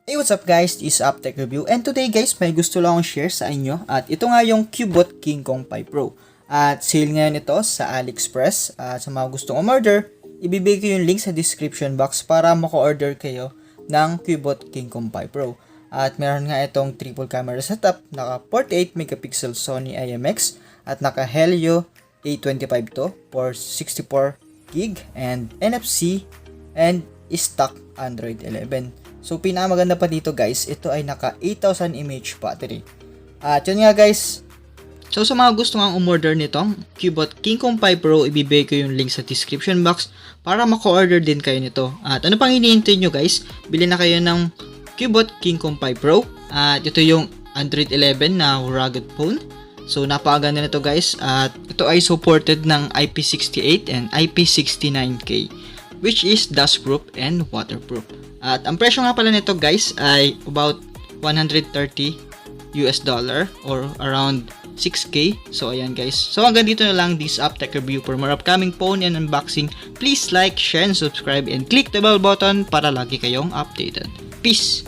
Hey, what's up guys? This is Uptech Review and today guys may gusto lang akong share sa inyo at ito nga yung Cubot King Kong 5 Pro at sale ngayon ito sa AliExpress at sa mga gustong umorder, ibibigay ko yung link sa description box para mako-order kayo ng Cubot King Kong 5 Pro at meron nga itong triple camera setup, naka 48 megapixel Sony IMX at naka Helio A25 to for 64 gig and NFC and stock Android 11. So, pinakamaganda pa dito guys, ito ay naka 8,000 mAh battery. At yun nga guys. So, sa mga gusto nga umorder nitong Cubot King Kong 5 Pro, ibibigay ko yung link sa description box para mako-order din kayo nito. At ano pang hinihintay nyo guys, bilhin na kayo ng Cubot King Kong 5 Pro. At ito yung Android 11 na rugged phone. So, napakaganda nito guys. At ito ay supported ng IP68 and IP69K, which is dustproof and waterproof. At ang presyo nga pala nito guys ay about $130 or around 6K. So ayan guys. So hanggang dito na lang this Uptech review. For more upcoming phone and unboxing, please like, share, and subscribe and click the bell button para lagi kayong updated. Peace!